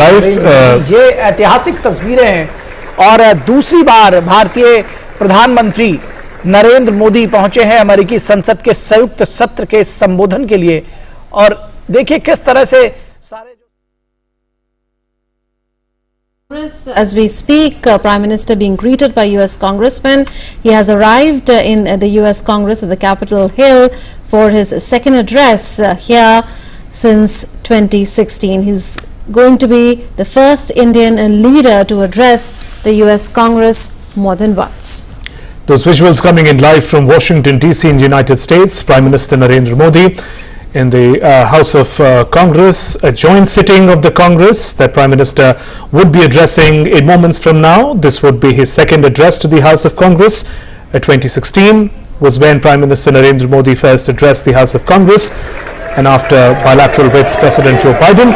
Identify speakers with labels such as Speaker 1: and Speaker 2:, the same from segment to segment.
Speaker 1: ये ऐतिहासिक तस्वीरें हैं और दूसरी बार भारतीय प्रधानमंत्री नरेंद्र मोदी पहुंचे हैं अमेरिकी संसद के संयुक्त सत्र के संबोधन के लिए। और देखिए किस तरह से सारे
Speaker 2: As we speak, Prime Minister being greeted by US congressmen. He has arrived in the US Congress at the Capitol Hill for his second address here since 2016. He's going to be the first Indian leader to address the US Congress more than once.
Speaker 3: Those visuals coming in live from Washington DC in the United States. Prime Minister Narendra Modi in the House of Congress, a joint sitting of the Congress that Prime Minister would be addressing in moments from now. This would be his second address to the House of Congress. 2016 was when Prime Minister Narendra Modi first addressed the House of Congress, and after bilateral with President Joe Biden.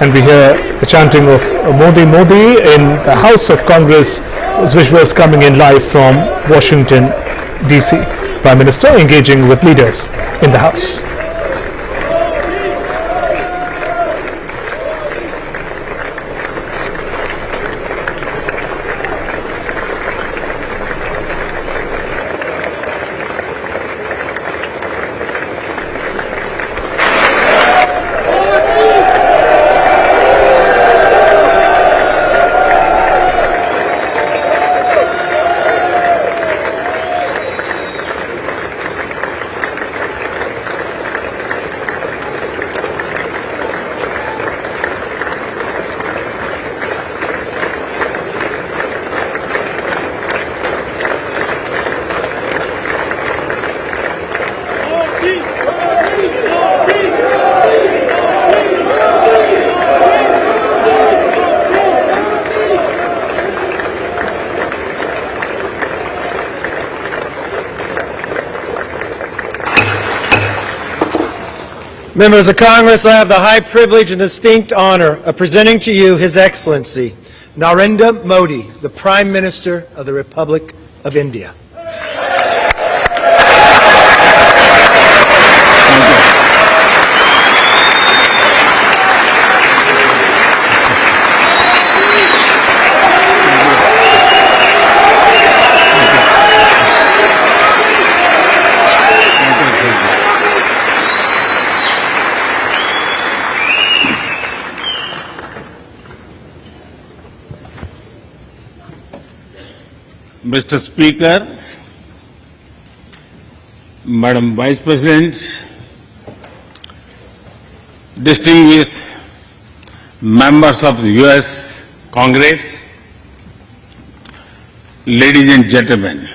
Speaker 3: And we hear the chanting of Modi Modi in the House of Congress. Those visuals coming in live from Washington DC. Prime Minister engaging with leaders in the House.
Speaker 4: Members of Congress, I have the high privilege and distinct honor of presenting to you His Excellency Narendra Modi, the Prime Minister of the Republic of India.
Speaker 5: Mr. Speaker, Madam Vice President, distinguished members of the US Congress, ladies and gentlemen,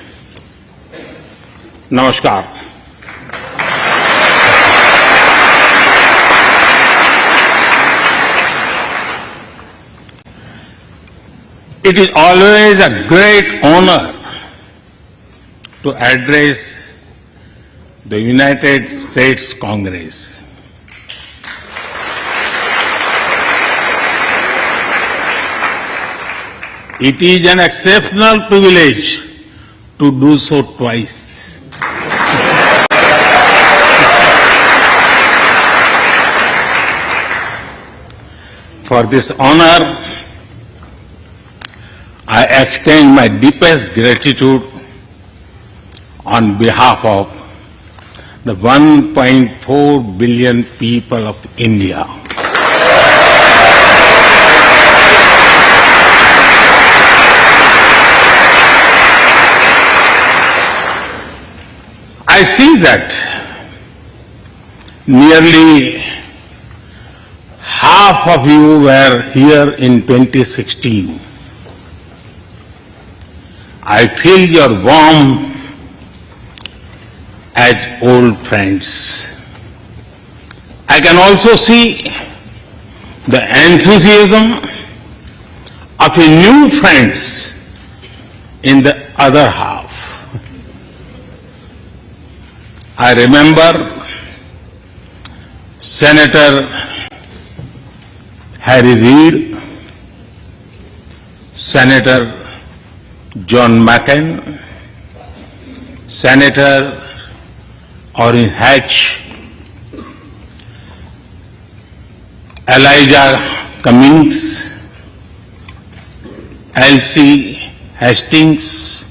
Speaker 5: Namaskar. It is always a great honor to address the United States Congress. It is an exceptional privilege to do so twice. For this honor, I extend my deepest gratitude on behalf of the 1.4 billion people of India. I see that nearly half of you were here in 2016. I feel your warmth as old friends. I can also see the enthusiasm of your new friends in the other half. I remember Senator Harry Reid, Senator John McCain, Senator Orrin Hatch, Elijah Cummings, Elsie Hastings,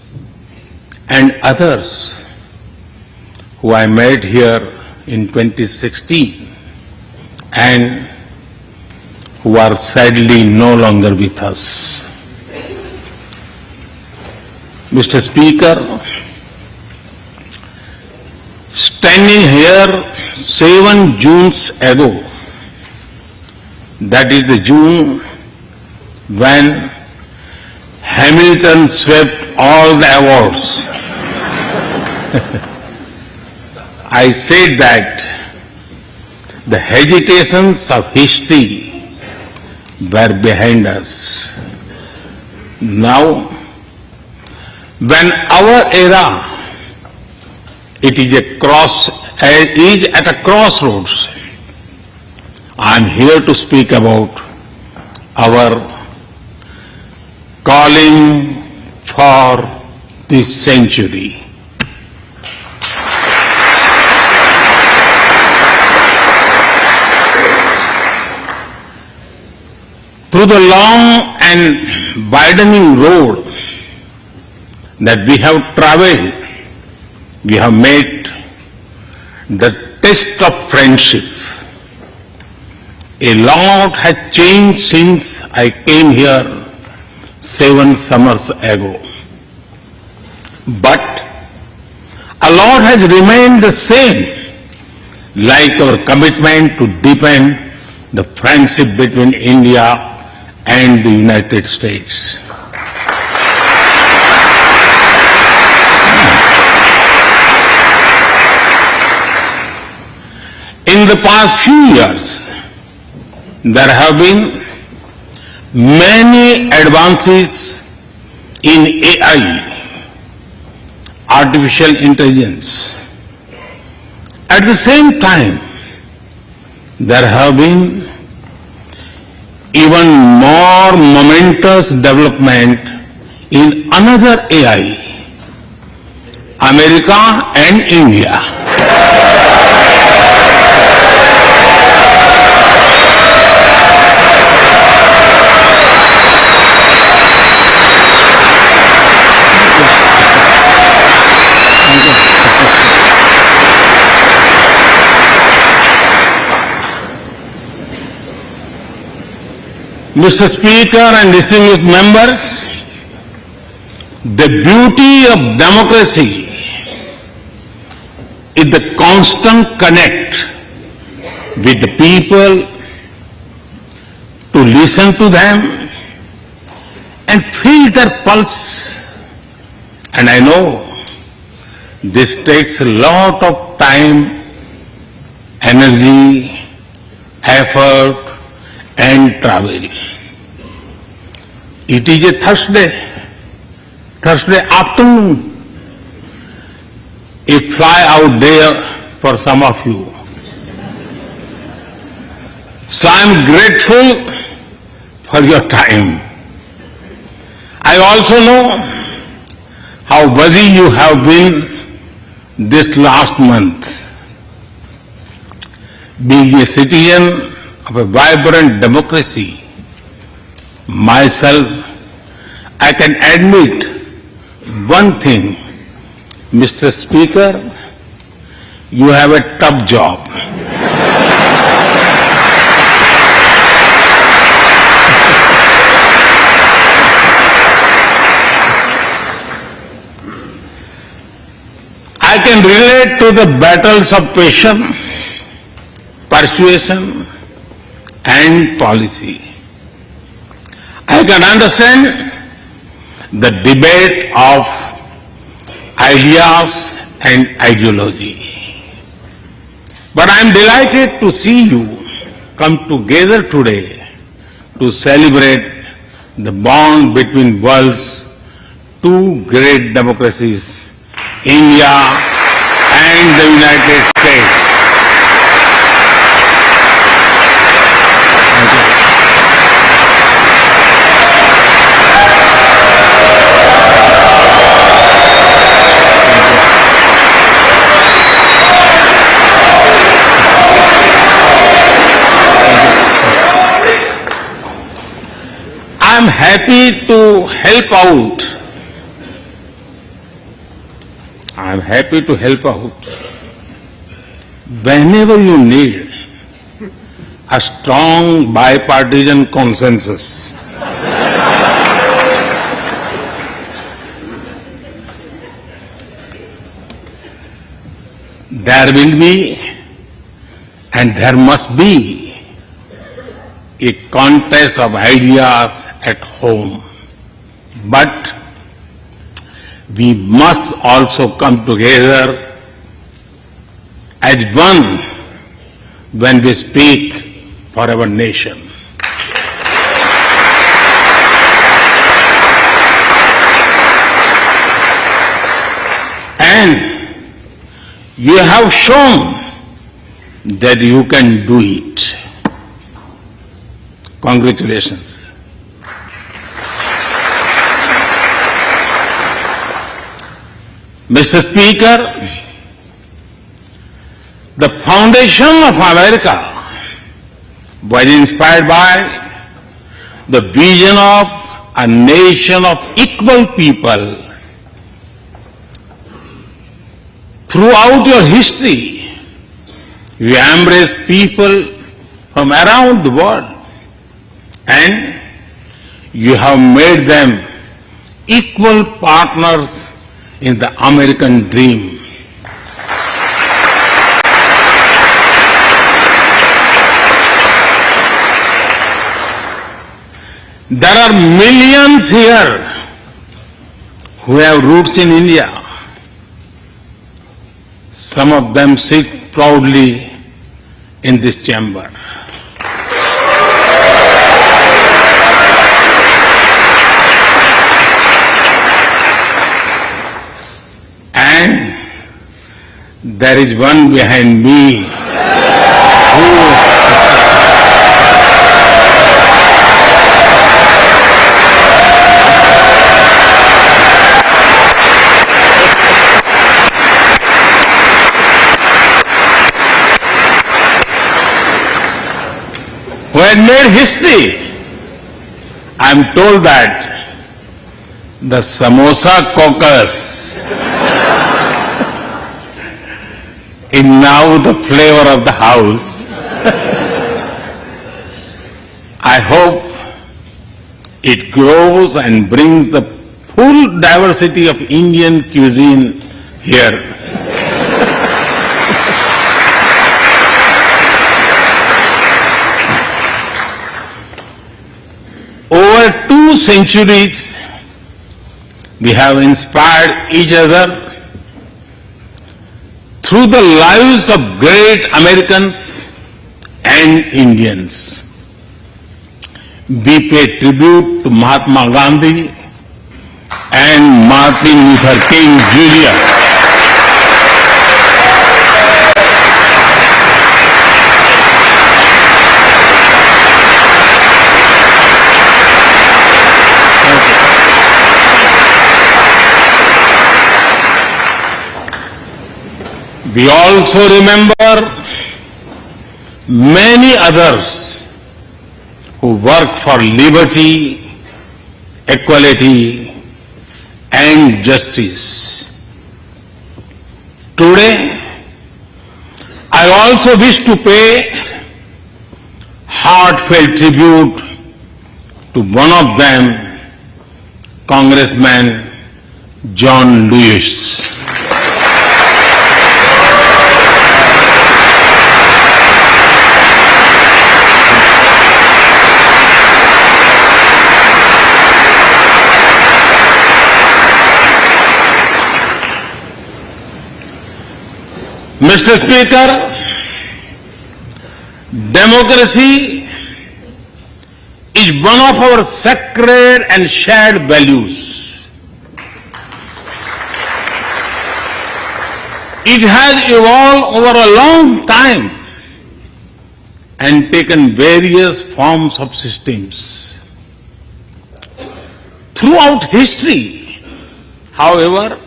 Speaker 5: and others who I met here in 2016 and who are sadly no longer with us. Mr. Speaker, standing here 7 Junes ago, that is the June when Hamilton swept all the awards, I said that the hesitations of history were behind us. Now, when our era is at a crossroads, I am here to speak about our calling for this century. Through the long and widening road that we have traveled, we have met the test of friendship. A lot has changed since I came here 7 summers ago. But a lot has remained the same, like our commitment to deepen the friendship between India and the United States. In the past few years, there have been many advances in AI, artificial intelligence. At the same time, there have been even more momentous development in another AI, America and India. Mr. Speaker and distinguished members, the beauty of democracy is the constant connect with the people, to listen to them and feel their pulse. And I know this takes a lot of time, energy, effort, and travel. It is a Thursday afternoon, a fly out day for some of you. So I am grateful for your time. I also know how busy you have been this last month. Being a citizen of a vibrant democracy, myself, I can admit one thing, Mr. Speaker, you have a tough job. I can relate to the battles of patience, persuasion, and policy. I can understand the debate of ideas and ideology. But I am delighted to see you come together today to celebrate the bond between world's two great democracies, India and the United States. am happy to help out. I am happy to help out whenever you need a strong bipartisan consensus. There will be and there must be a contest of ideas at home. But we must also come together as one when we speak for our nation. And you have shown that you can do it. Congratulations. Mr. Speaker, the foundation of America was inspired by the vision of a nation of equal people. Throughout your history, you embrace people from around the world and you have made them equal partners in the American dream. There are millions here who have roots in India. Some of them sit proudly in this chamber. And there is one behind me who had made history. I am told that the Samosa caucus is now the flavor of the house. I hope it grows and brings the full diversity of Indian cuisine here. Over 2 centuries, we have inspired each other through the lives of great Americans and Indians. We pay tribute to Mahatma Gandhi and Martin Luther King Jr. We also remember many others who work for liberty, equality, and justice. Today, I also wish to pay heartfelt tribute to one of them, Congressman John Lewis. Mr. Speaker, democracy is one of our sacred and shared values. It has evolved over a long time and taken various forms of systems. Throughout history, however,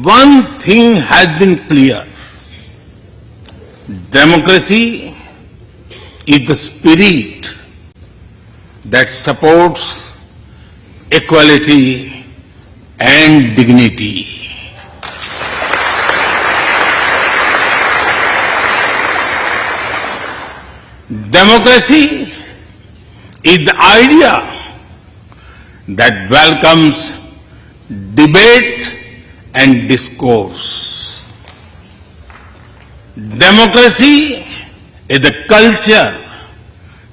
Speaker 5: one thing has been clear. Democracy is the spirit that supports equality and dignity. Democracy is the idea that welcomes debate and discourse. Democracy is the culture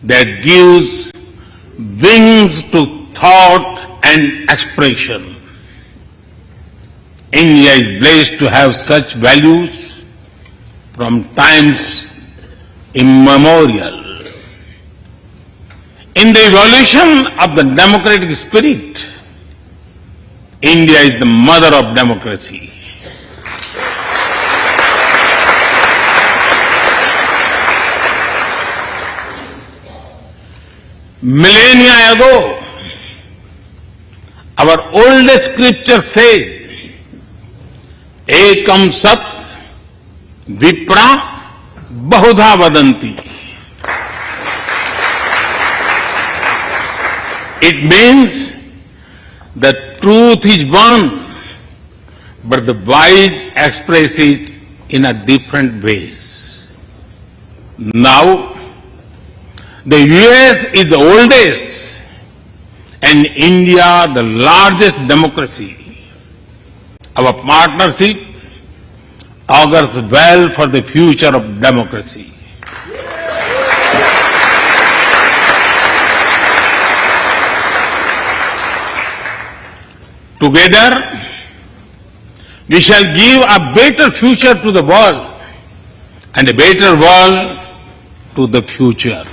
Speaker 5: that gives wings to thought and expression. India is blessed to have such values from times immemorial. In the evolution of the democratic spirit, India is the mother of democracy. Millennia ago, our oldest scripture said, Ekam Sat Vipra Bahudha Vadanti. It means the truth is one, but the wise express it in a different ways. Now, the US is the oldest and India the largest democracy. Our partnership augurs well for the future of democracy. Together, we shall give a better future to the world and a better world to the future.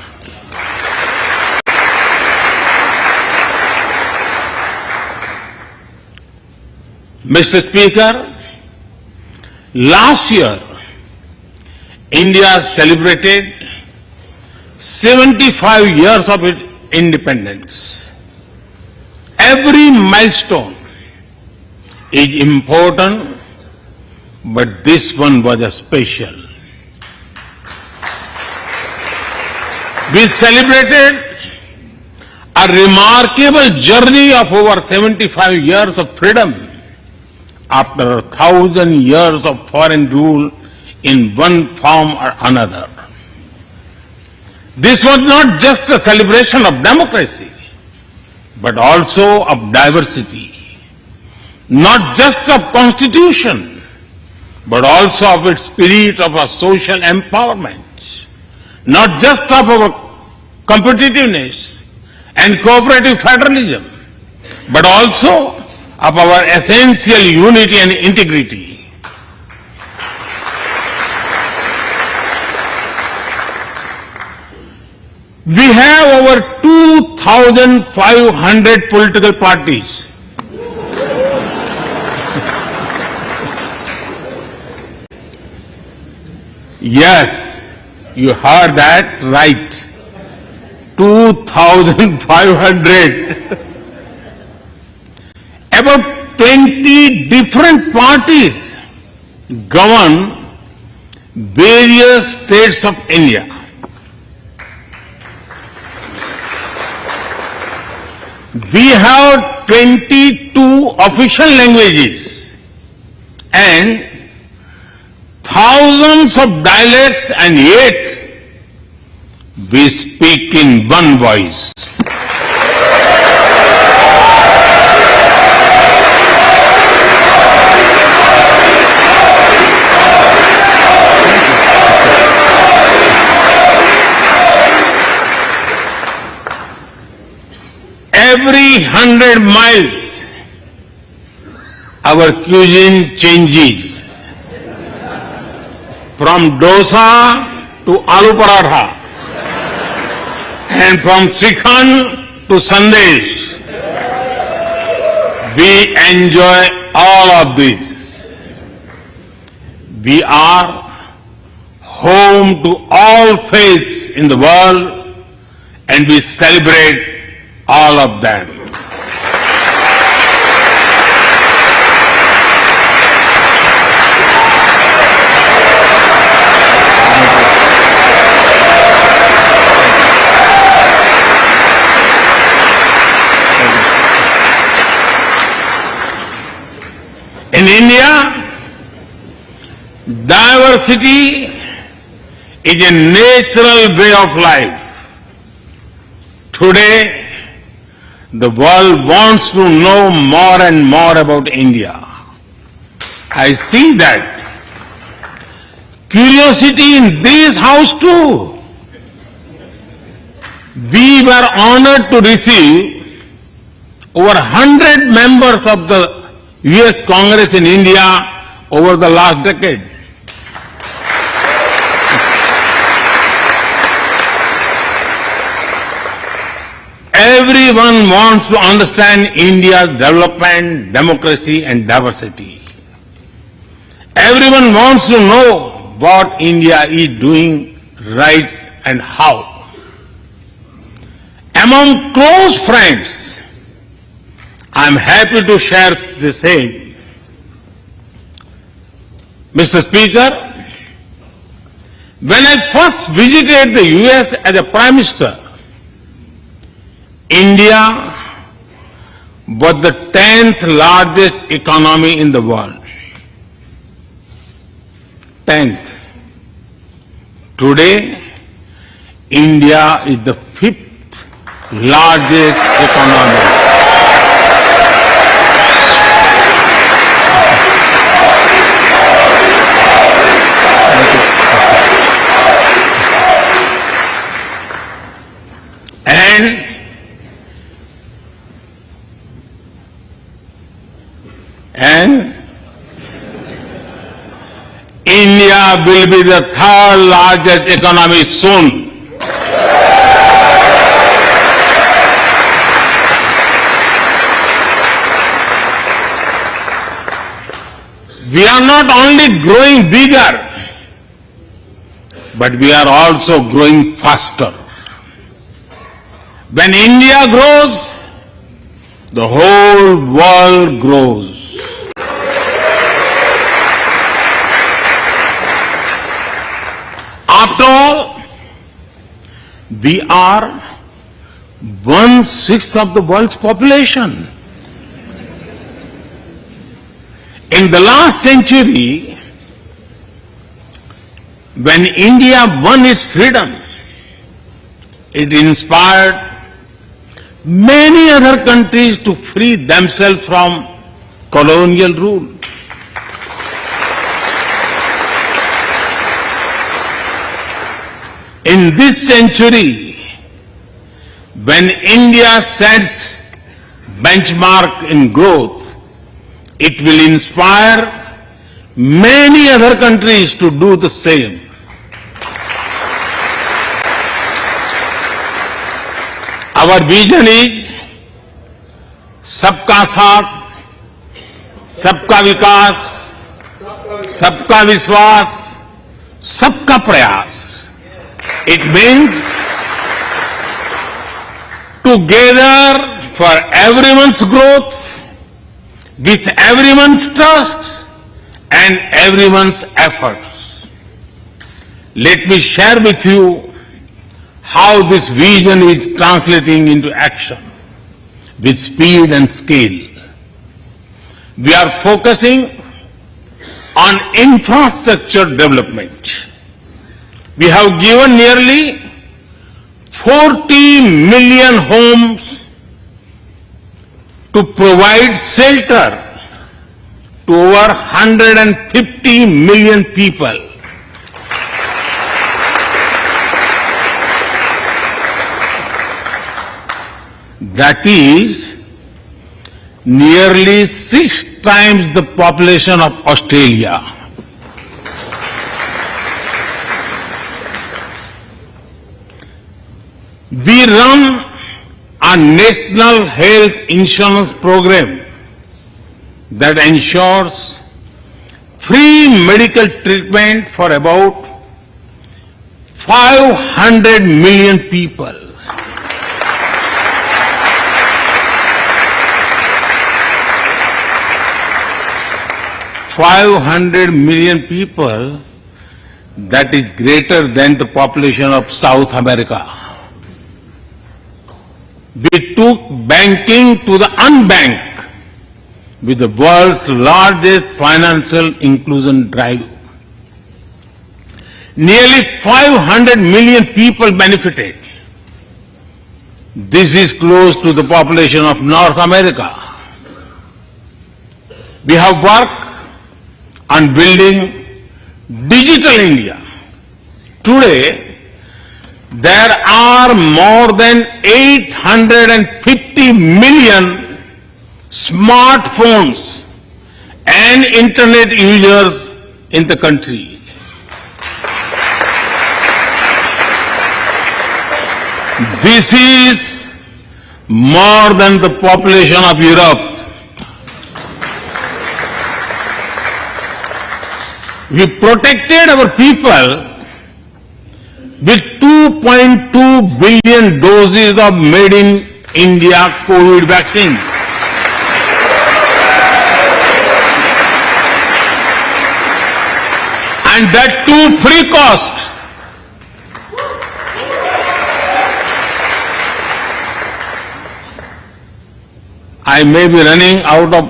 Speaker 5: Mr. Speaker, last year, India celebrated 75 years of its independence. Every milestone is important, but this one was a special. We celebrated a remarkable journey of over 75 years of freedom after 1,000 years of foreign rule in one form or another. This was not just a celebration of democracy, but also of diversity. Not just of constitution, but also of its spirit of a social empowerment. Not just of our competitiveness and cooperative federalism, but also of our essential unity and integrity. We have over 2,500 political parties. Yes, you heard that right. 2,500. About 20 different parties govern various states of India. We have 22 official languages and thousands of dialects, and yet we speak in one voice. Every 100 miles, our cuisine changes. From dosa to aloo paratha, and from Srikhand to Sandesh. We enjoy all of this. We are home to all faiths in the world, and we celebrate all of them. In India, diversity is a natural way of life. Today, the world wants to know more and more about India. I see that curiosity in this house too. We were honored to receive over 100 members of the US Congress in India over the last decade. Everyone wants to understand India's development, democracy and diversity. Everyone wants to know what India is doing right and how. Among close friends, I am happy to share the same. Mr. Speaker, when I first visited the US as a Prime Minister, India was the 10th largest economy in the world. 10th. Today, India is the 5th largest economy. And India will be the 3rd largest economy soon. We are not only growing bigger, but we are also growing faster. When India grows, the whole world grows. After all, we are 1/6 of the world's population. In the last century, when India won its freedom, it inspired many other countries to free themselves from colonial rule. In this century, when India sets benchmark in growth, it will inspire many other countries to do the same. Our vision is सबका साथ, सबका विकास, सबका विश्वास, सबका प्रयास. It means together for everyone's growth, with everyone's trust and everyone's efforts. Let me share with you how this vision is translating into action with speed and scale. We are focusing on infrastructure development. We have given nearly 40 million homes to provide shelter to over 150 million people. That is nearly 6 times the population of Australia. We run a national health insurance program that ensures free medical treatment for about 500 million people. 500 million people, that is greater than the population of South America. We took banking to the unbanked with the world's largest financial inclusion drive. Nearly 500 million people benefited. This is close to the population of North America. We have worked on building Digital India. Today, there are more than 850 million smartphones and internet users in the country. This is more than the population of Europe. We protected our people with 2.2 billion doses of made in India COVID vaccines. And that too free cost. I may be running out of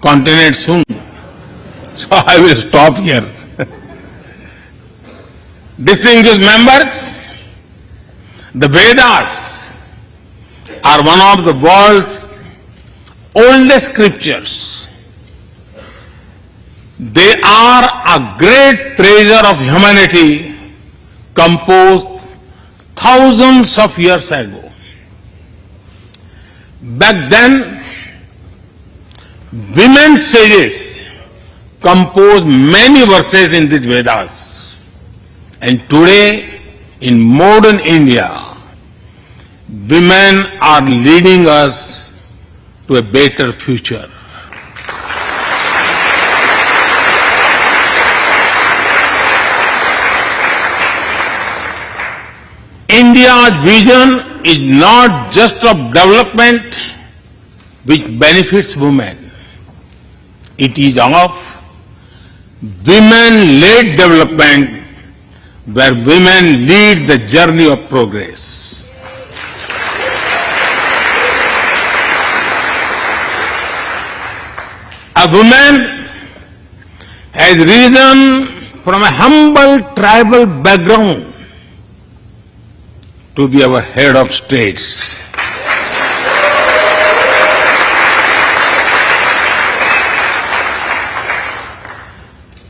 Speaker 5: continent soon, so I will stop here. Distinguished members, the Vedas are one of the world's oldest scriptures. They are a great treasure of humanity composed thousands of years ago. Back then, women sages composed many verses in these Vedas. And today, in modern India, women are leading us to a better future. India's vision is not just of development which benefits women. It is of women-led development where women lead the journey of progress. A woman has risen from a humble tribal background to be our head of states.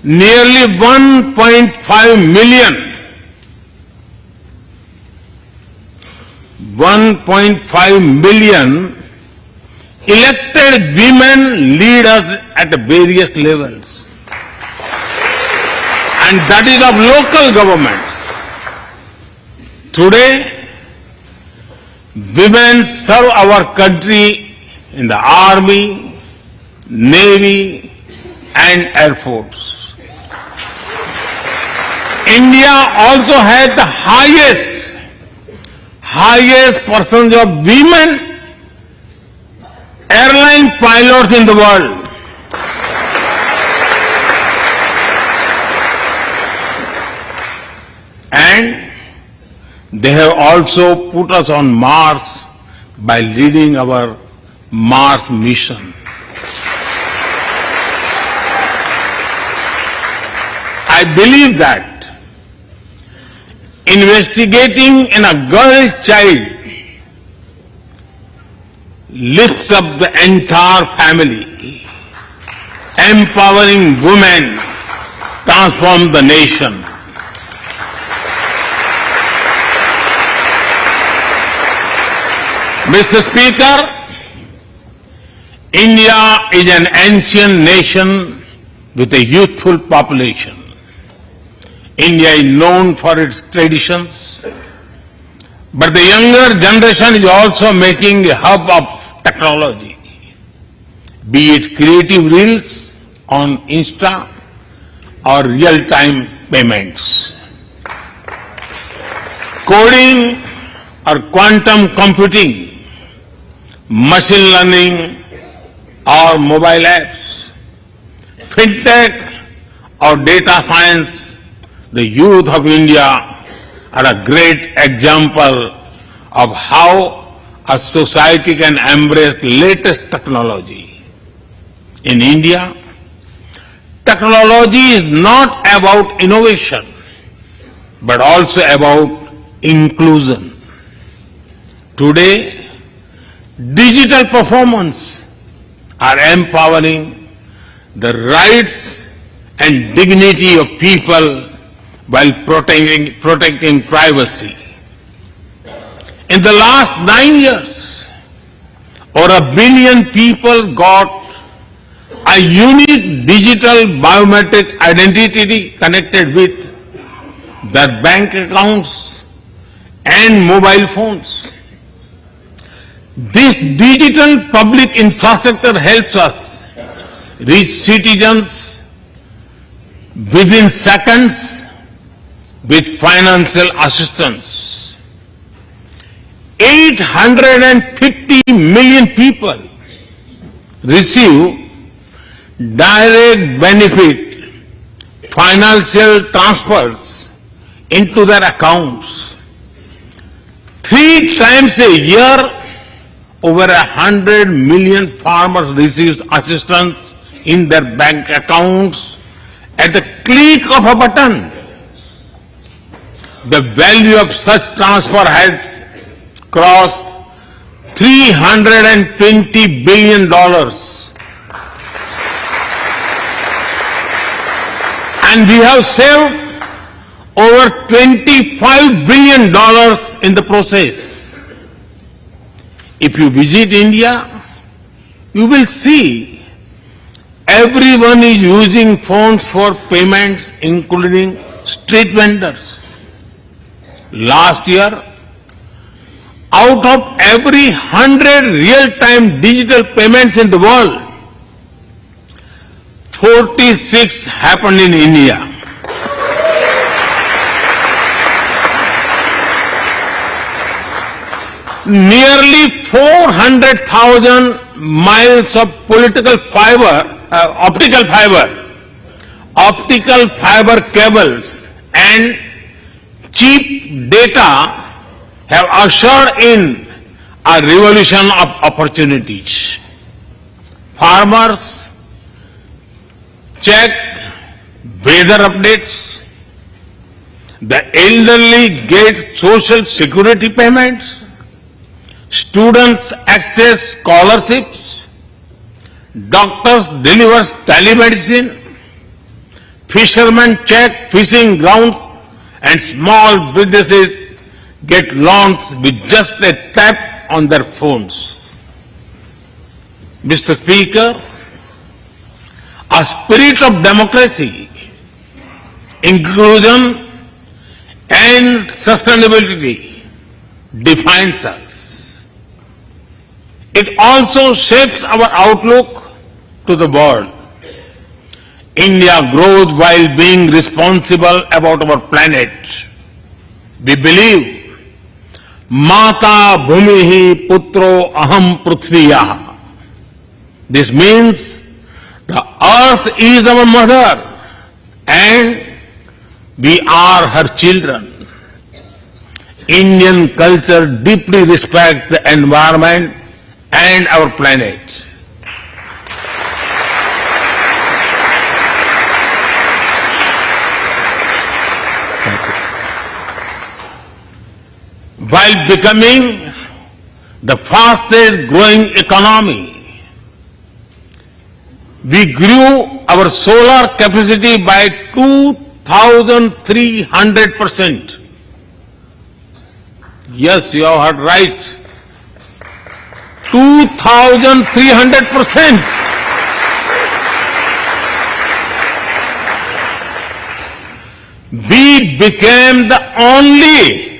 Speaker 5: Nearly 1.5 million elected women lead us at various levels. And that is of local governments. Today, women serve our country in the Army, Navy, and Air Force. India also has the highest percentage of women airline pilots in the world. And they have also put us on Mars by leading our Mars mission. I believe that investigating in a girl child lifts up the entire family. Empowering women transforms the nation. Mr. Speaker, India is an ancient nation with a youthful population. India is known for its traditions, but the younger generation is also making a hub of technology, be it creative reels on Insta or real-time payments. Coding or quantum computing, machine learning or mobile apps, fintech or data science, the youth of India are a great example of how a society can embrace latest technology. In India, technology is not about innovation, but also about inclusion. Today, digital performance are empowering the rights and dignity of people while protecting privacy. In the last 9 years, over 1 billion people got a unique digital biometric identity connected with their bank accounts and mobile phones. This digital public infrastructure helps us reach citizens within seconds with financial assistance. 850 million people receive direct benefit financial transfers into their accounts. 3 times a year, over 100 million farmers receive assistance in their bank accounts at the click of a button. The value of such transfer has crossed $320 billion. And we have saved over $25 billion in the process. If you visit India, you will see everyone is using phones for payments, including street vendors. Last year, out of every 100 real-time digital payments in the world, 46 happened in India. Nearly 400,000 miles of optical fiber cables and cheap data have ushered in a revolution of opportunities. Farmers check weather updates, the elderly get social security payments, students access scholarships, doctors deliver telemedicine, fishermen check fishing grounds, and small businesses get loans with just a tap on their phones. Mr. Speaker, a spirit of democracy, inclusion, and sustainability defines us. It also shapes our outlook to the world. India grows while being responsible about our planet. We believe, Mata Bhumihi Putro Aham Prithviyah. This means the earth is our mother and we are her children. Indian culture deeply respects the environment and our planet. While becoming the fastest growing economy, we grew our solar capacity by 2,300%. Yes, you have heard right. 2,300%. We became the only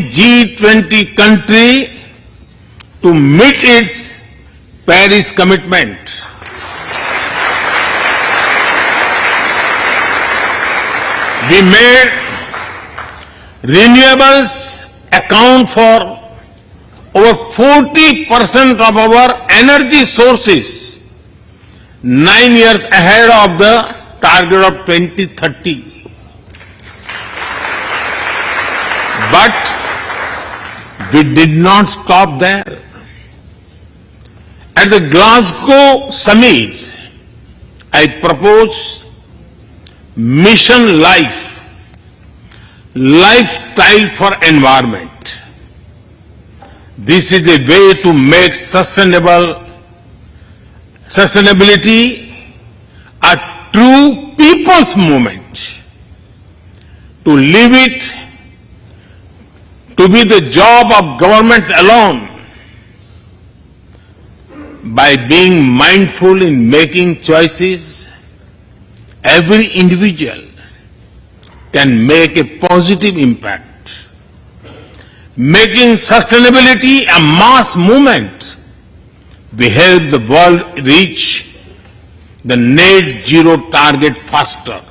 Speaker 5: G20 country to meet its Paris commitment. We made renewables account for over 40% of our energy sources, 9 years ahead of the target of 2030. But we did not stop there. At the Glasgow summit, I propose Mission Life, lifestyle for environment. This is a way to make sustainability a true people's movement. To leave it to be the job of governments alone, by being mindful in making choices, every individual can make a positive impact. Making sustainability a mass movement, we help the world reach the net zero target faster.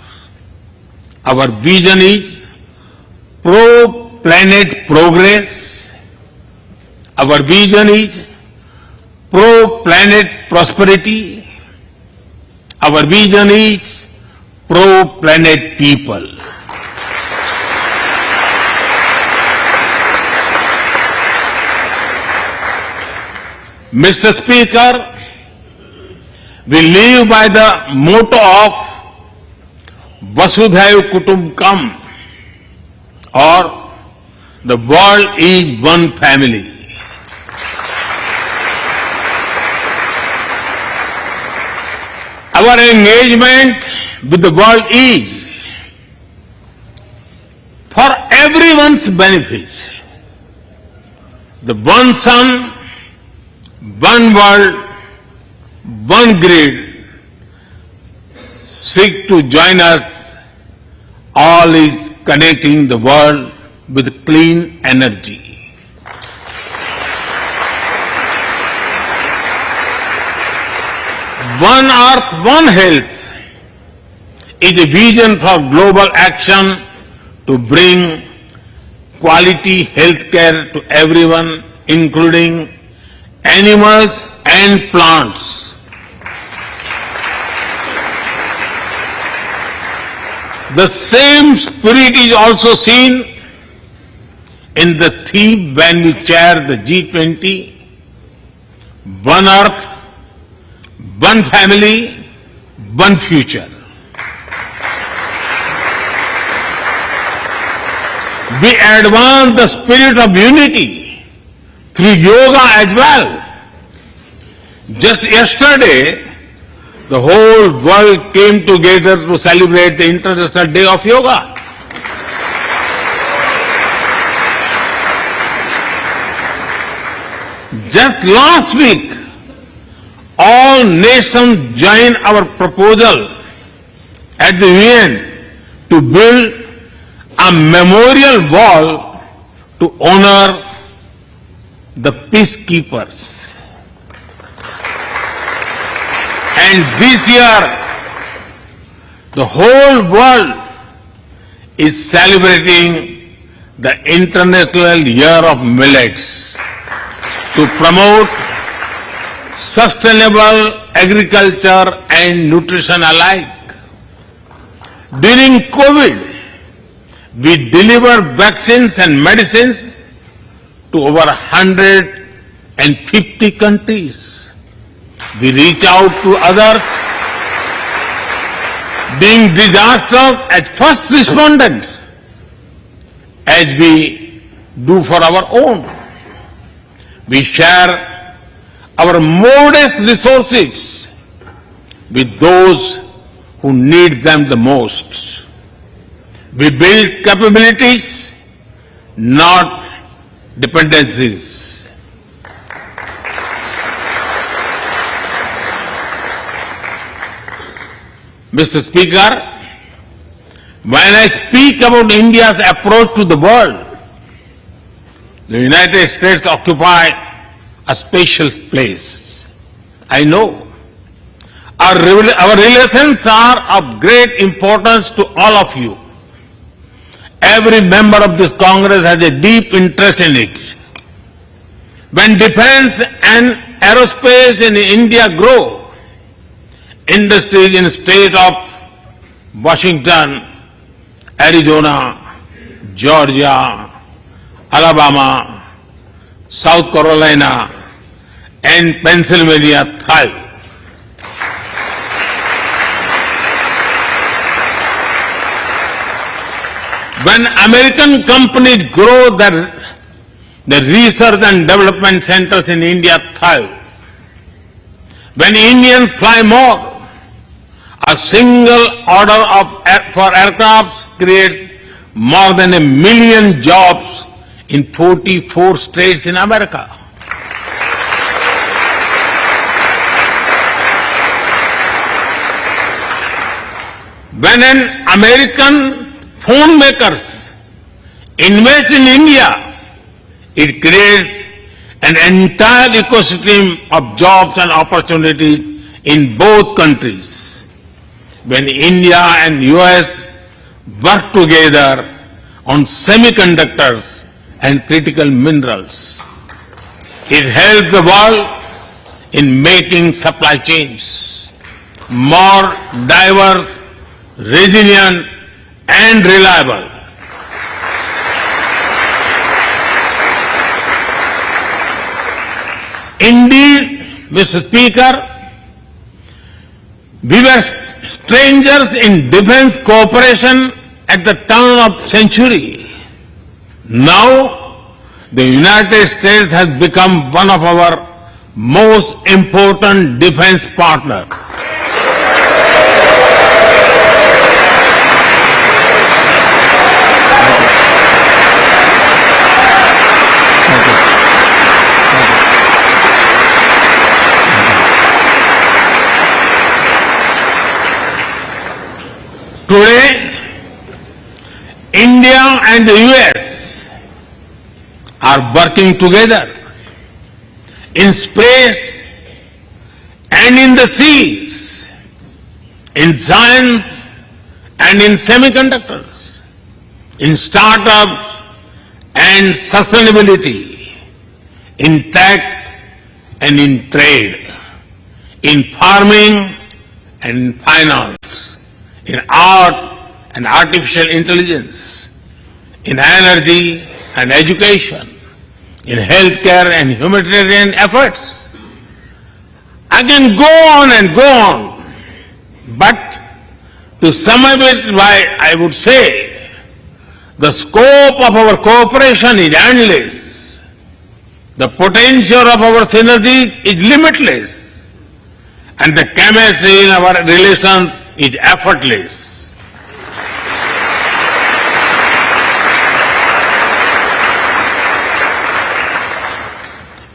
Speaker 5: Our vision is pro-planet progress. Our vision is pro-planet prosperity. Our vision is pro-planet people. Mr. Speaker, we live by the motto of Vasudhaiva Kutumbakam, or the world is one family. Our engagement with the world is for everyone's benefit. The one sun, one world, one grid seek to join us. All is connecting the world with clean energy. One Earth, One Health is a vision for global action to bring quality health care to everyone, including animals and plants. The same spirit is also seen in the theme when we chair the G20, One Earth, One Family, One Future. We advance the spirit of unity through yoga as well. Just yesterday, the whole world came together to celebrate the International Day of Yoga. Just last week, all nations joined our proposal at the UN to build a memorial wall to honor the peacekeepers. And this year, the whole world is celebrating the International Year of Millets to promote sustainable agriculture and nutrition alike. During COVID, we delivered vaccines and medicines to over 150 countries. We reach out to others, being disasters at first respondents, as we do for our own. We share our modest resources with those who need them the most. We build capabilities, not dependencies. Mr. Speaker, when I speak about India's approach to the world, the United States occupy a special place. I know. Our relations are of great importance to all of you. Every member of this Congress has a deep interest in it. When defense and aerospace in India grow, industries in the state of Washington, Arizona, Georgia, Alabama, South Carolina, and Pennsylvania thrive. When American companies grow, the research and development centers in India thrive. When Indians fly more, a single order for aircrafts creates more than 1 million jobs in 44 states in America. When an American phone makers invest in India, it creates an entire ecosystem of jobs and opportunities in both countries. When India and US work together on semiconductors and critical minerals, it helps the world in making supply chains more diverse, resilient, and reliable. Indeed, Mr. Speaker, we were strangers in defense cooperation at the turn of century. Now, the United States has become one of our most important defense partners. Today, India and the US are working together in space and in the seas, in science and in semiconductors, in startups and sustainability, in tech and in trade, in farming and in finance, in art and artificial intelligence, in energy and education, in healthcare and humanitarian efforts. I can go on and go on, but to sum up it, I would say the scope of our cooperation is endless. The potential of our synergies is limitless, and the chemistry in our relations is effortless.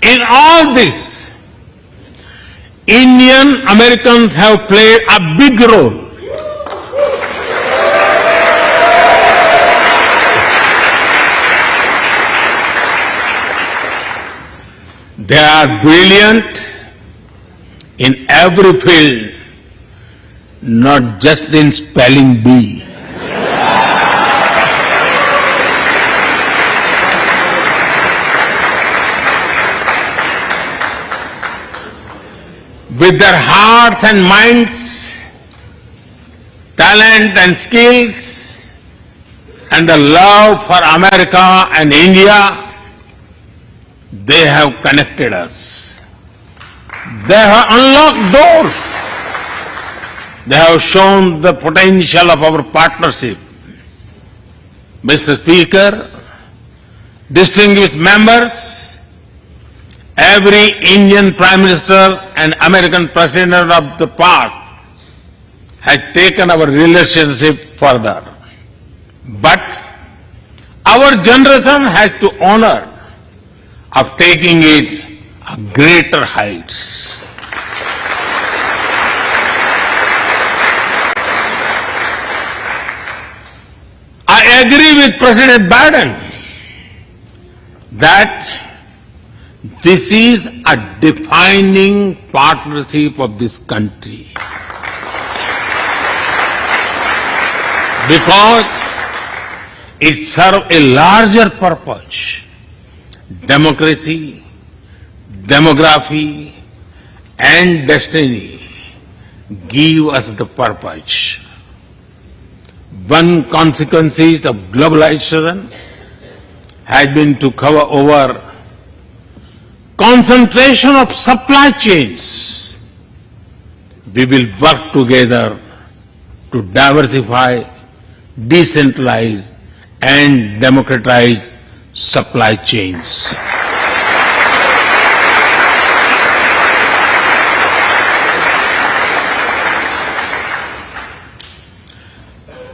Speaker 5: In all this, Indian Americans have played a big role. They are brilliant in every field, not just in spelling bee. With their hearts and minds, talent and skills, and the love for America and India, they have connected us. They have unlocked doors. They have shown the potential of our partnership. Mr. Speaker, distinguished members, every Indian Prime Minister and American President of the past has taken our relationship further. But our generation has to honor of taking it a greater heights. I agree with President Biden that this is a defining partnership of this country, because it serves a larger purpose. Democracy, demography, and destiny give us the purpose. One consequence of globalization has been to cover over concentration of supply chains, we will work together to diversify, decentralize, and democratize supply chains.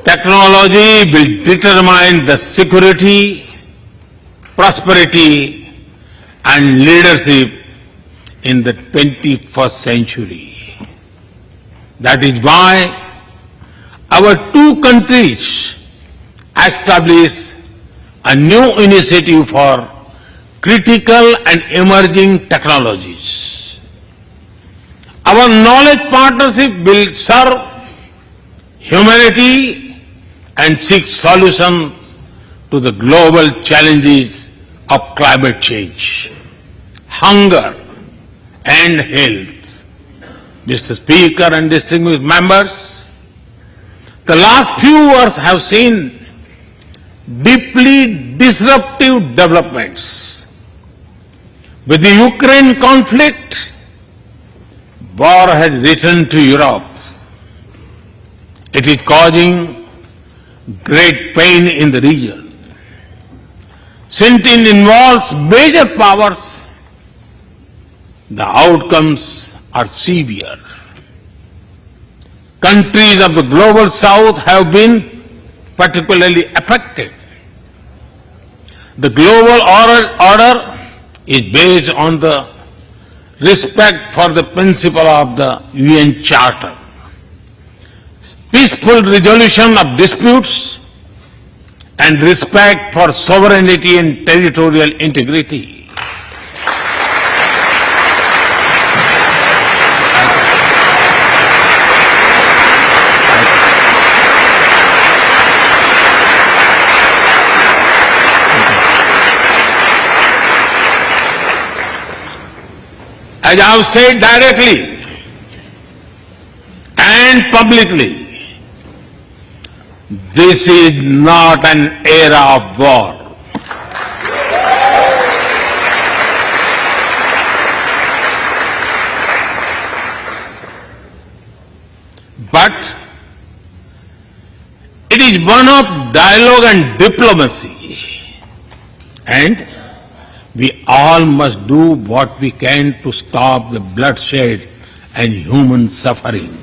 Speaker 5: Technology will determine the security, prosperity, and leadership in the 21st century. That is why our two countries established a new initiative for critical and emerging technologies. Our knowledge partnership will serve humanity and seek solutions to the global challenges of climate change, hunger, and health. Mr. Speaker and distinguished members, the last few years have seen deeply disruptive developments. With the Ukraine conflict, war has returned to Europe. It is causing great pain in the region. Since it involves major powers, the outcomes are severe. Countries of the global south have been particularly affected. The global order is based on the respect for the principle of the UN Charter, peaceful resolution of disputes, and respect for sovereignty and territorial integrity. As I have said directly and publicly, this is not an era of war. But it is one of dialogue and diplomacy. And we all must do what we can to stop the bloodshed and human suffering.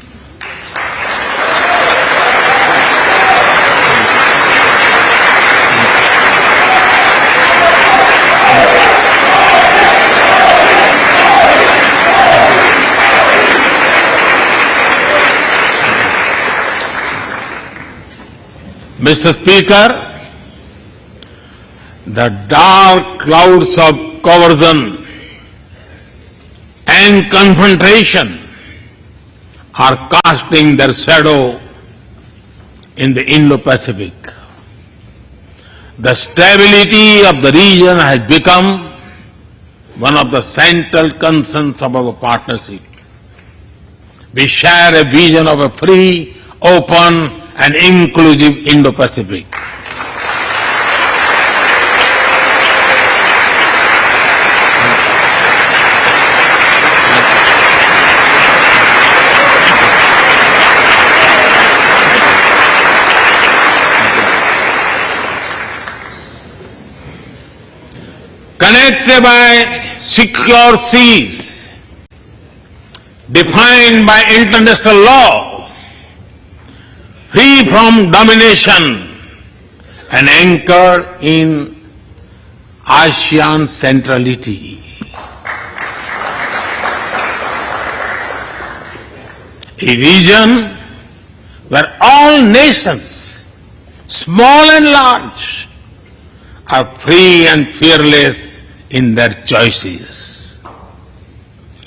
Speaker 5: Mr. Speaker, the dark clouds of coercion and confrontation are casting their shadow in the Indo-Pacific. The stability of the region has become one of the central concerns of our partnership. We share a vision of a free, open, and inclusive Indo-Pacific. Connected by secure seas, defined by international law, free from domination, and anchored in ASEAN centrality. A region where all nations, small and large, are free and fearless in their choices,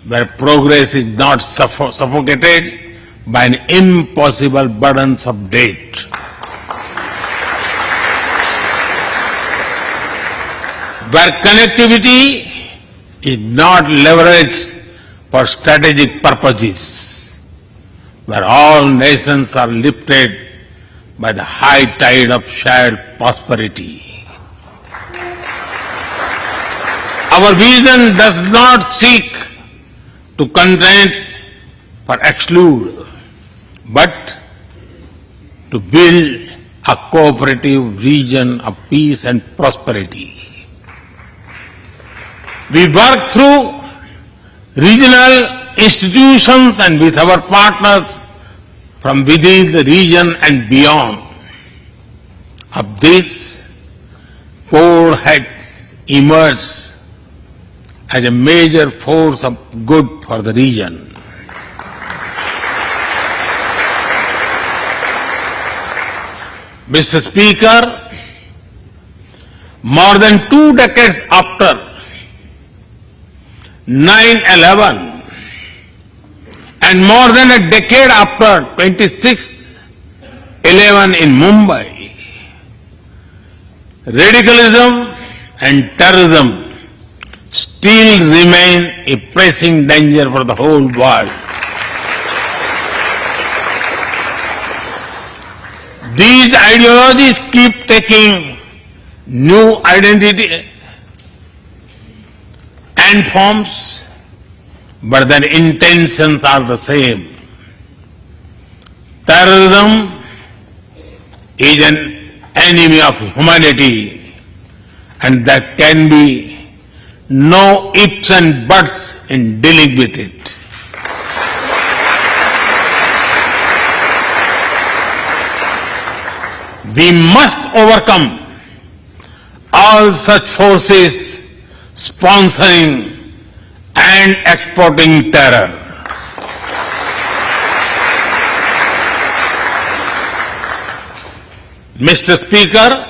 Speaker 5: where progress is not suffocated by an impossible burdens of debt. Where connectivity is not leveraged for strategic purposes, where all nations are lifted by the high tide of shared prosperity. Our vision does not seek to content or exclude, but to build a cooperative region of peace and prosperity. We work through regional institutions and with our partners from within the region and beyond. Of this, Quad had emerged as a major force of good for the region. Mr. Speaker, more than 2 decades after 9/11 and more than a decade after 26/11 in Mumbai, radicalism and terrorism still remain a pressing danger for the whole world. These ideologies keep taking new identity and forms, but their intentions are the same. Terrorism is an enemy of humanity, and there can be no ifs and buts in dealing with it. We must overcome all such forces sponsoring and exporting terror. Mr. Speaker,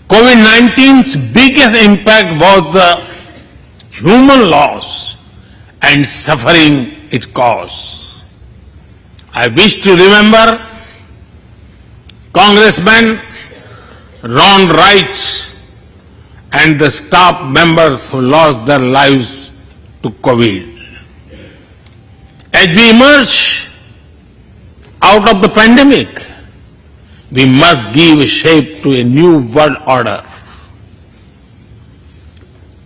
Speaker 5: COVID-19's biggest impact was the human loss and suffering it caused. I wish to remember Congressman Ron Wright and the staff members who lost their lives to COVID. As we emerge out of the pandemic, we must give shape to a new world order.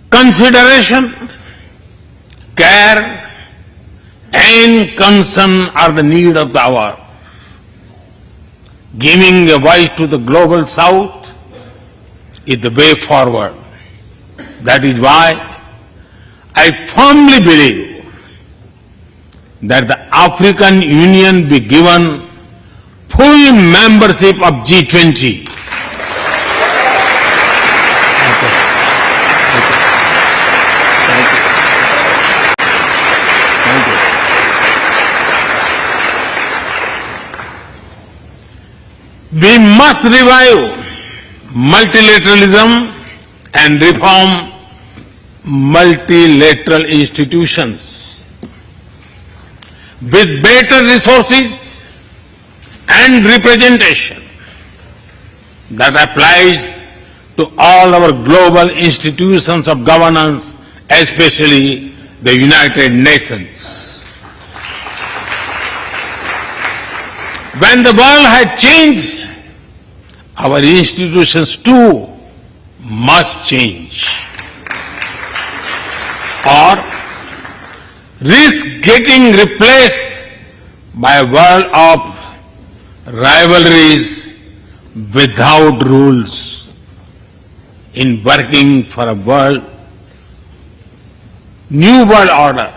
Speaker 5: Consideration, care, and concern are the need of the hour. Giving a voice to the global south is the way forward. That is why I firmly believe that the African Union be given full membership of G20. We must revive multilateralism and reform multilateral institutions. With better resources and representation that applies to all our global institutions of governance, especially the United Nations. When the world had changed, our institutions too must change, or risk getting replaced by a world of rivalries without rules. In working for a new world order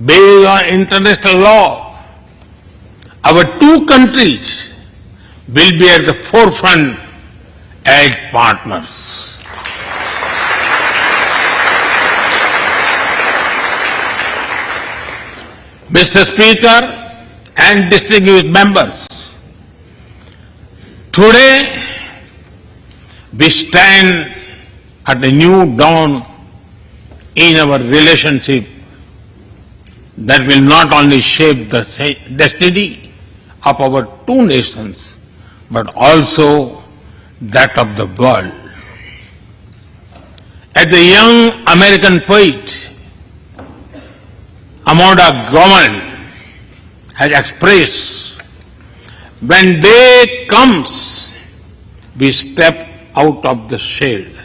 Speaker 5: based on international law, our two countries will be at the forefront as partners. Mr. Speaker and distinguished members, today we stand at a new dawn in our relationship that will not only shape the destiny of our two nations, but also that of the world. As the young American poet Amanda Gorman has expressed, when day comes, we step out of the shade.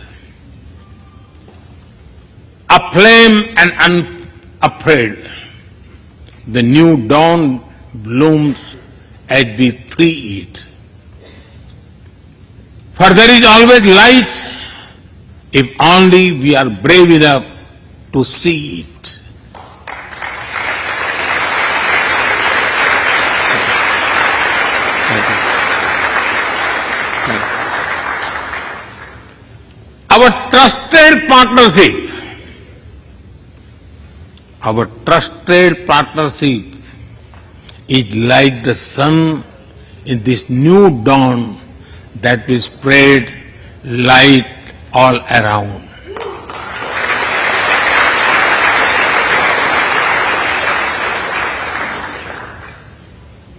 Speaker 5: aflame and unafraid. The new dawn blooms as we free it. For there is always light if only we are brave enough to see it. Our trusted partnership is like the sun in this new dawn that will spread light all around.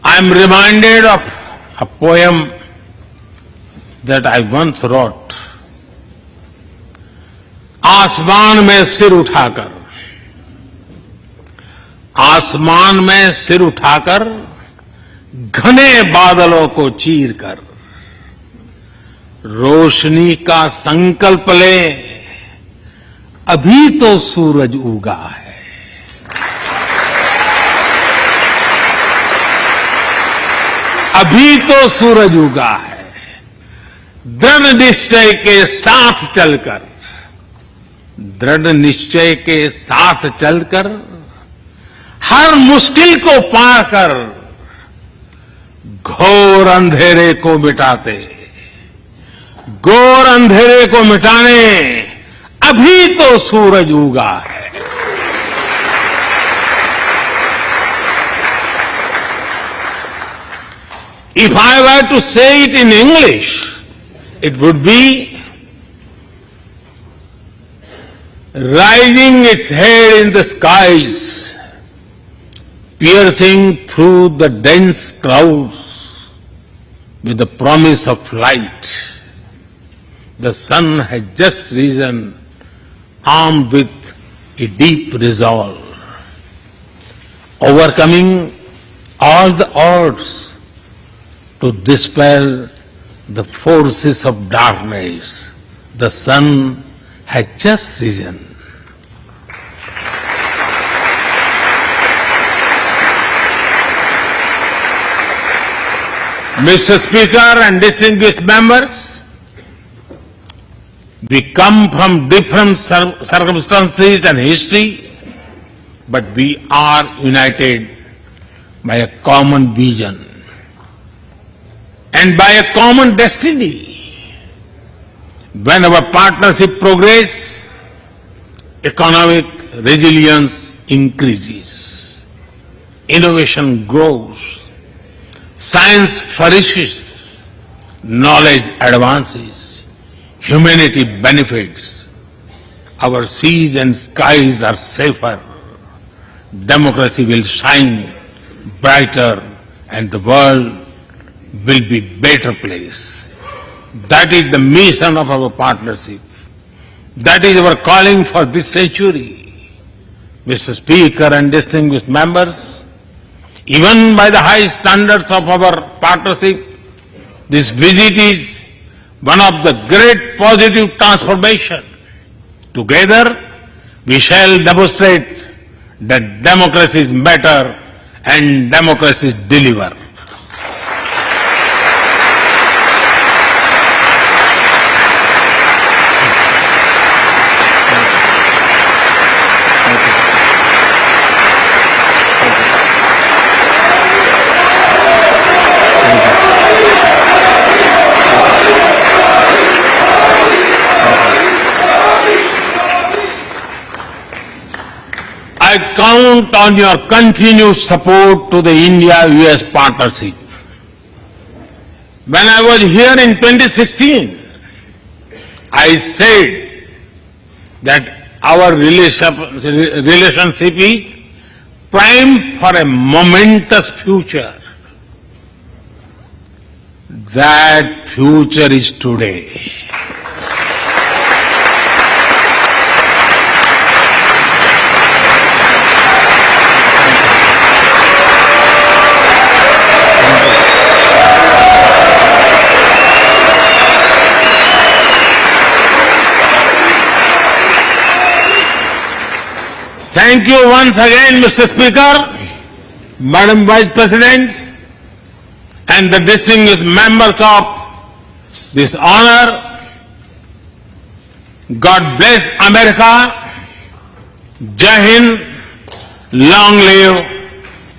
Speaker 5: I am reminded of a poem that I once wrote. आसमान में सिर उठाकर घने बादलों को चीरकर रोशनी का संकल्प ले, अभी तो सूरज उगा है। अभी तो सूरज उगा है। दृढ़ निश्चय के साथ चलकर, हर मुश्किल को पार कर घोर अंधेरे को मिटाने अभी तो सूरज उगा है। If I were to say it in English, it would be rising its head in the skies, piercing through the dense clouds with the promise of light. The sun has just risen, armed with a deep resolve, overcoming all the odds to dispel the forces of darkness. The sun has just risen. Mr. Speaker and distinguished members, we come from different circumstances and history, but we are united by a common vision and by a common destiny. When our partnership progresses, economic resilience increases, innovation grows, science flourishes, knowledge advances, humanity benefits, our seas and skies are safer, democracy will shine brighter, and the world will be a better place. That is the mission of our partnership. That is our calling for this century. Mr. Speaker and distinguished members, even by the high standards of our partnership, this visit is one of the great positive transformation. Together, we shall demonstrate that democracy is better and democracy deliver. I count on your continued support to the India-US partnership. When I was here in 2016, I said that our relationship is primed for a momentous future. That future is today. Thank you once again, Mr. Speaker, Madam Vice President, and the distinguished members of this honor. God bless America. Jai Hind. Long live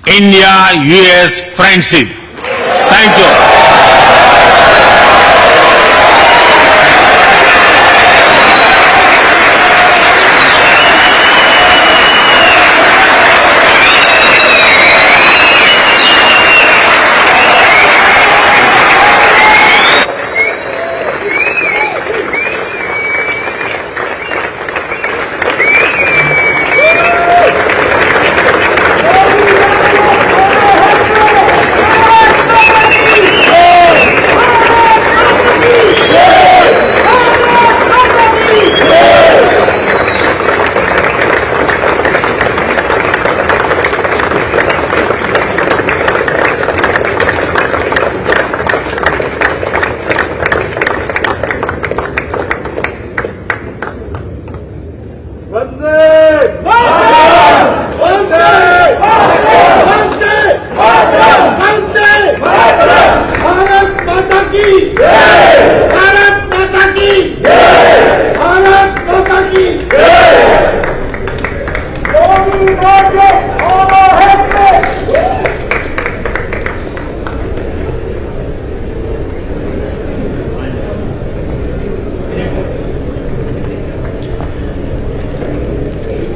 Speaker 5: India-US friendship. Thank you.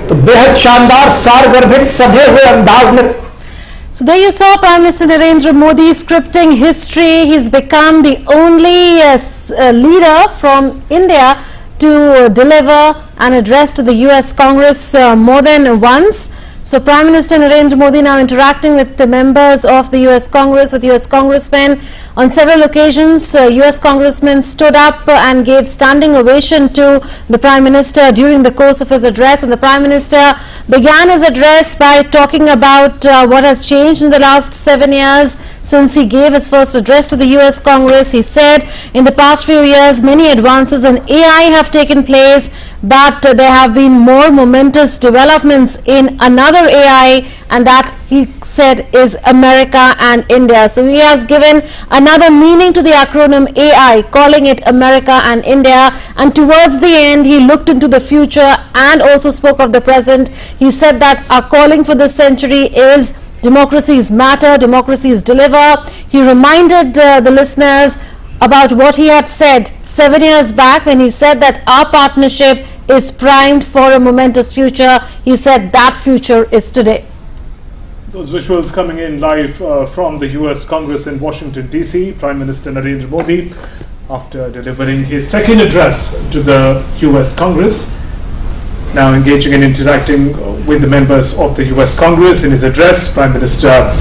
Speaker 1: तो बेहद शानदार सारगर्भित सधे हुए अंदाज में
Speaker 2: So there you saw Prime Minister Narendra Modi scripting history. He's become the only leader from India to deliver an address to the US Congress more than once. So Prime Minister Narendra Modi now interacting with the members of the US Congress, with US congressmen. On several occasions, US congressmen stood up and gave standing ovation to the Prime Minister during the course of his address. And the Prime Minister began his address by talking about what has changed in the last 7 years since he gave his first address to the US Congress. He said in the past few years many advances in AI have taken place, but there have been more momentous developments in another AI, and that he said is America and India. So he has given another meaning to the acronym AI, calling it America and India, and towards the end he looked into the future and also spoke of the present. He said that our calling for this century is democracies matter, democracies deliver. He reminded the listeners about what he had said 7 years back when he said that our partnership is primed for a momentous future. He said that future is today.
Speaker 3: Those visuals coming in live from the US Congress in Washington DC. Prime Minister Narendra Modi, after delivering his second address to the US Congress, now engaging and interacting with the members of the US Congress. In his address, Prime Minister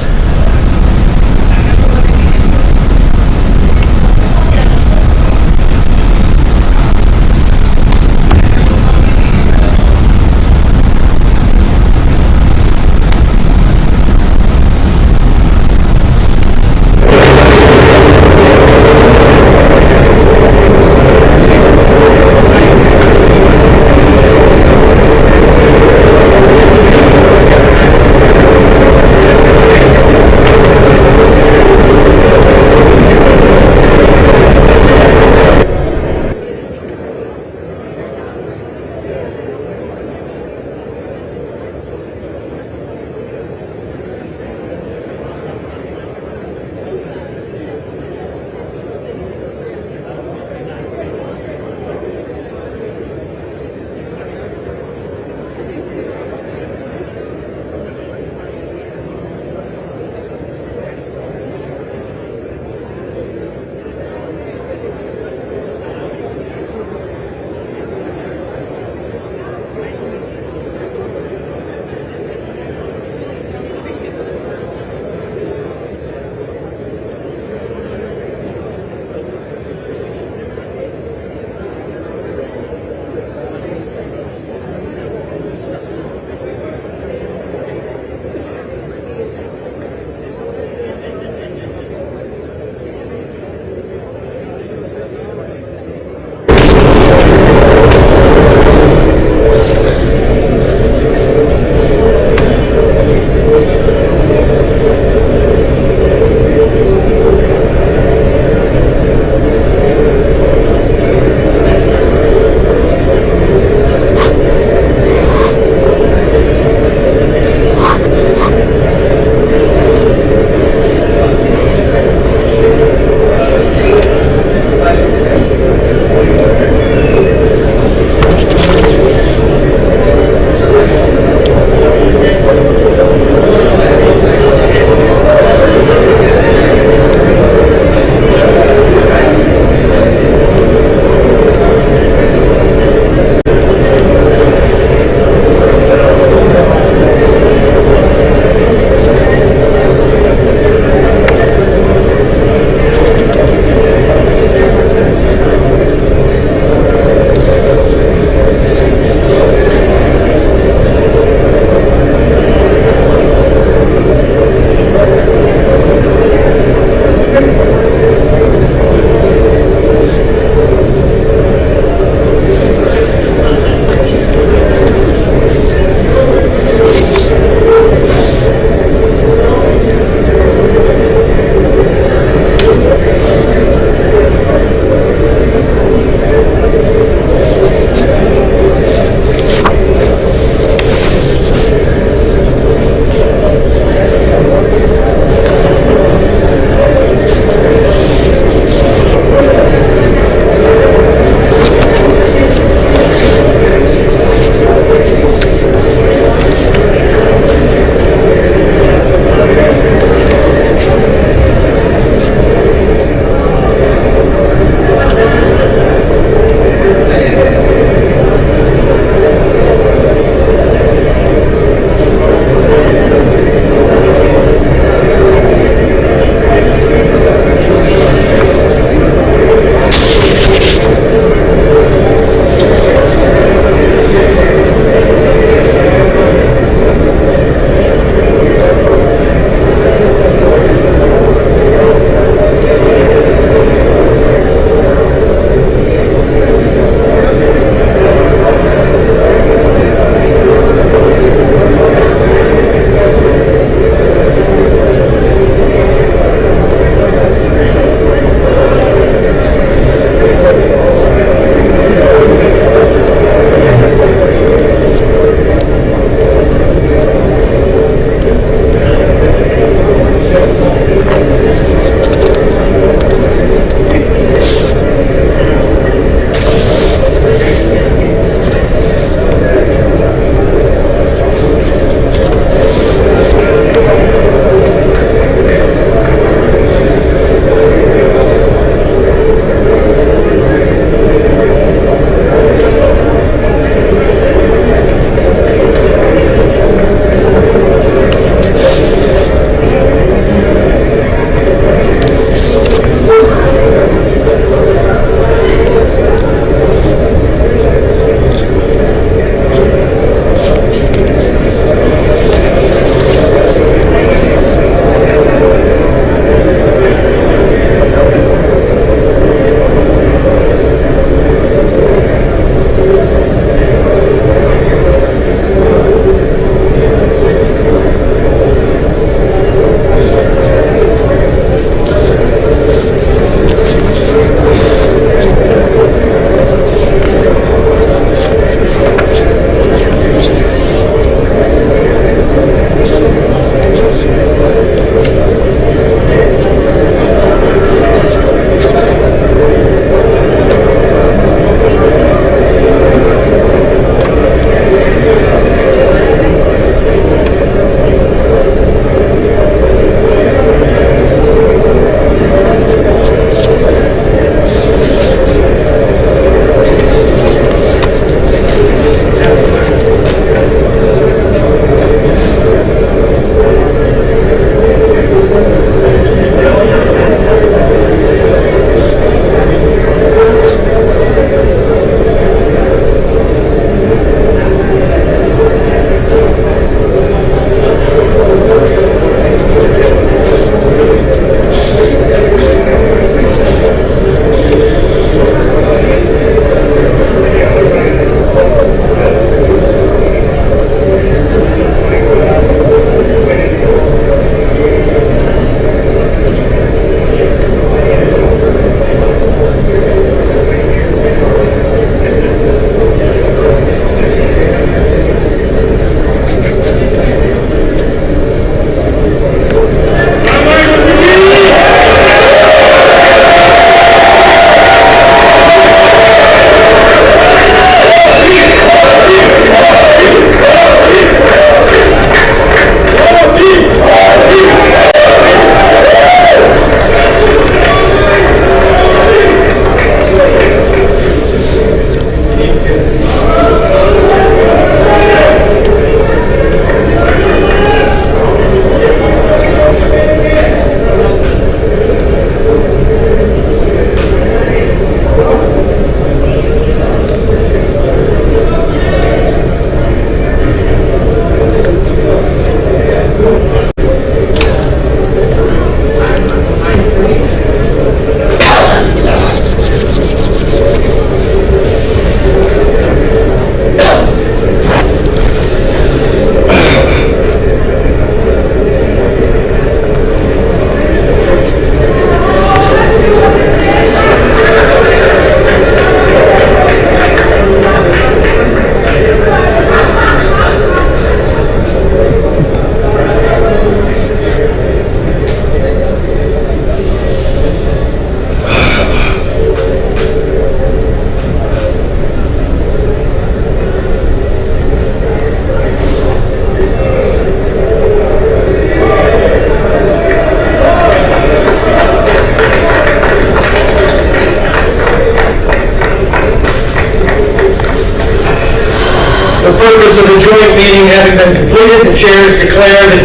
Speaker 4: purpose of the joint meeting having been completed, the chair is declared that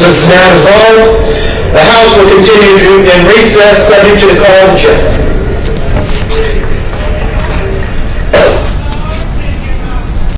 Speaker 4: this is now dissolved. The House will continue in recess subject to the call of the chair.